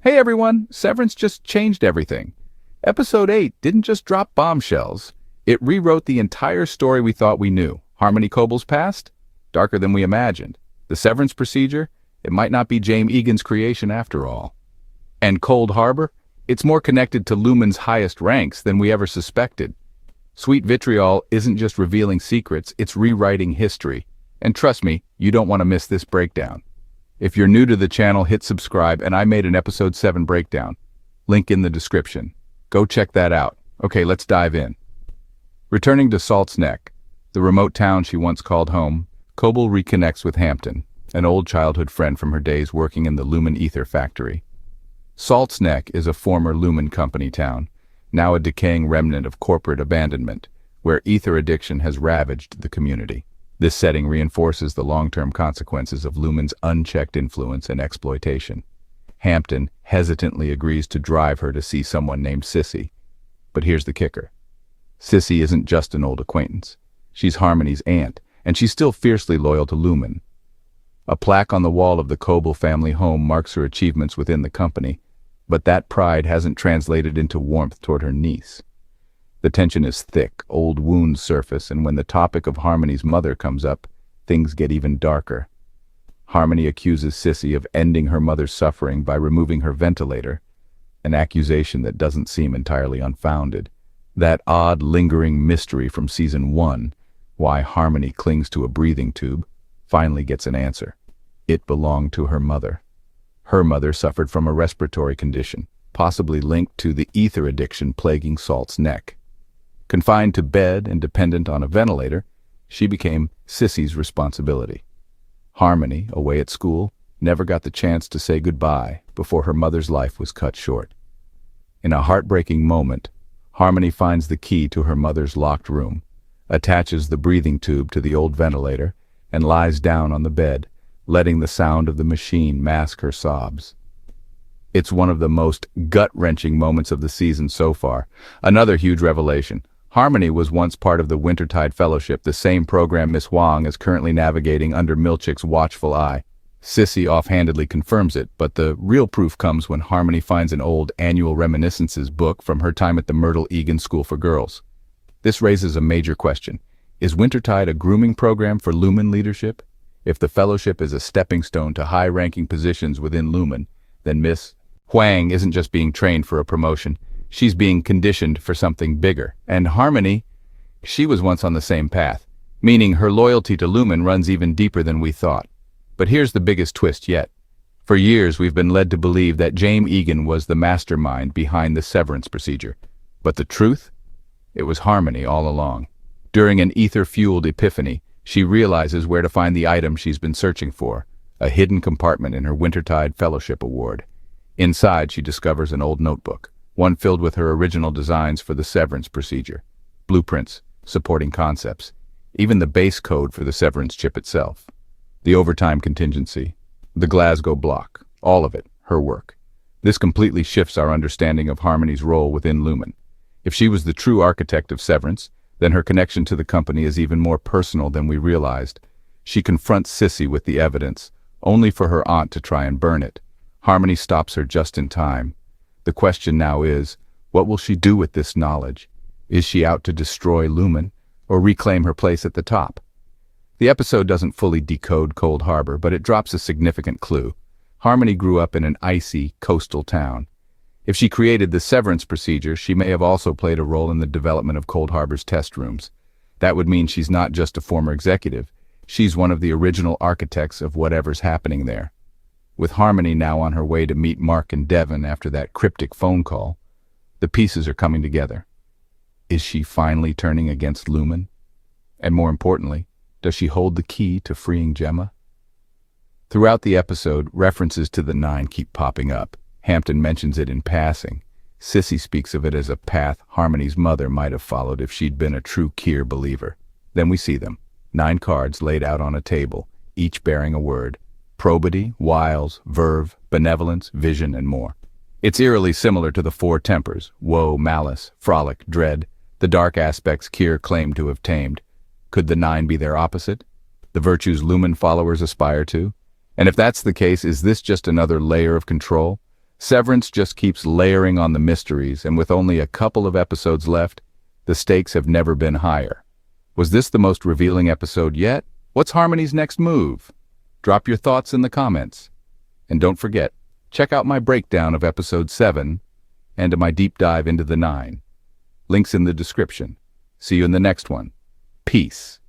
Hey everyone, Severance just changed everything. Episode 8 didn't just drop bombshells. It rewrote the entire story we thought we knew. Harmony Cobel's past? Darker than we imagined. The Severance procedure? It might not be James Egan's creation after all. And Cold Harbor? It's more connected to Lumon's highest ranks than we ever suspected. Sweet Vitriol isn't just revealing secrets, it's rewriting history. And trust me, you don't want to miss this breakdown. If you're new to the channel, hit subscribe, and I made an episode 7 breakdown. Link in the description. Go check that out. Okay, let's dive in. Returning to Salt's Neck, the remote town she once called home, Cobel reconnects with Hampton, an old childhood friend from her days working in the Lumon ether factory. Salt's Neck is a former Lumon company town, now a decaying remnant of corporate abandonment, where ether addiction has ravaged the community. This setting reinforces the long-term consequences of Lumon's unchecked influence and exploitation. Hampton hesitantly agrees to drive her to see someone named Sissy. But here's the kicker. Sissy isn't just an old acquaintance. She's Harmony's aunt, and she's still fiercely loyal to Lumon. A plaque on the wall of the Cobel family home marks her achievements within the company, but that pride hasn't translated into warmth toward her niece. The tension is thick, old wounds surface, and when the topic of Harmony's mother comes up, things get even darker. Harmony accuses Sissy of ending her mother's suffering by removing her ventilator, an accusation that doesn't seem entirely unfounded. That odd, lingering mystery from Season 1, why Harmony clings to a breathing tube, finally gets an answer. It belonged to her mother. Her mother suffered from a respiratory condition, possibly linked to the ether addiction plaguing Salt's Neck. Confined to bed and dependent on a ventilator, she became Sissy's responsibility. Harmony, away at school, never got the chance to say goodbye before her mother's life was cut short. In a heartbreaking moment, Harmony finds the key to her mother's locked room, attaches the breathing tube to the old ventilator, and lies down on the bed, letting the sound of the machine mask her sobs. It's one of the most gut-wrenching moments of the season so far. Another huge revelation. Harmony was once part of the Wintertide Fellowship, the same program Miss Huang is currently navigating under Milchick's watchful eye. Sissy offhandedly confirms it, but the real proof comes when Harmony finds an old Annual Reminiscences book from her time at the Myrtle Egan School for Girls. This raises a major question. Is Wintertide a grooming program for Lumon leadership? If the Fellowship is a stepping stone to high-ranking positions within Lumon, then Miss Huang isn't just being trained for a promotion. She's being conditioned for something bigger. And Harmony, she was once on the same path, meaning her loyalty to Lumon runs even deeper than we thought. But here's the biggest twist yet. For years, we've been led to believe that James Egan was the mastermind behind the Severance procedure. But the truth? It was Harmony all along. During an ether-fueled epiphany, she realizes where to find the item she's been searching for, a hidden compartment in her Wintertide Fellowship Award. Inside, she discovers an old notebook, one filled with her original designs for the Severance procedure, blueprints, supporting concepts, even the base code for the Severance chip itself. The overtime contingency, the Glasgow block, all of it, her work. This completely shifts our understanding of Harmony's role within Lumon. If she was the true architect of Severance, then her connection to the company is even more personal than we realized. She confronts Sissy with the evidence, only for her aunt to try and burn it. Harmony stops her just in time. The question now is, what will she do with this knowledge? Is she out to destroy Lumon, or reclaim her place at the top? The episode doesn't fully decode Cold Harbor, but it drops a significant clue. Harmony grew up in an icy, coastal town. If she created the Severance procedure, she may have also played a role in the development of Cold Harbor's test rooms. That would mean she's not just a former executive. She's one of the original architects of whatever's happening there. With Harmony now on her way to meet Mark and Devon after that cryptic phone call, the pieces are coming together. Is she finally turning against Lumon? And more importantly, does she hold the key to freeing Gemma? Throughout the episode, references to the Nine keep popping up. Hampton mentions it in passing. Sissy speaks of it as a path Harmony's mother might have followed if she'd been a true Kier believer. Then we see them, 9 cards laid out on a table, each bearing a word. Probity, wiles, verve, benevolence, vision, and more. It's eerily similar to the 4 tempers, woe, malice, frolic, dread, the dark aspects Kier claimed to have tamed. Could the 9 be their opposite? The virtues Lumon followers aspire to? And if that's the case, is this just another layer of control? Severance just keeps layering on the mysteries, and with only a couple of episodes left, the stakes have never been higher. Was this the most revealing episode yet? What's Harmony's next move? Drop your thoughts in the comments. And don't forget, check out my breakdown of episode 7 and my deep dive into the 9. Links in the description. See you in the next one. Peace.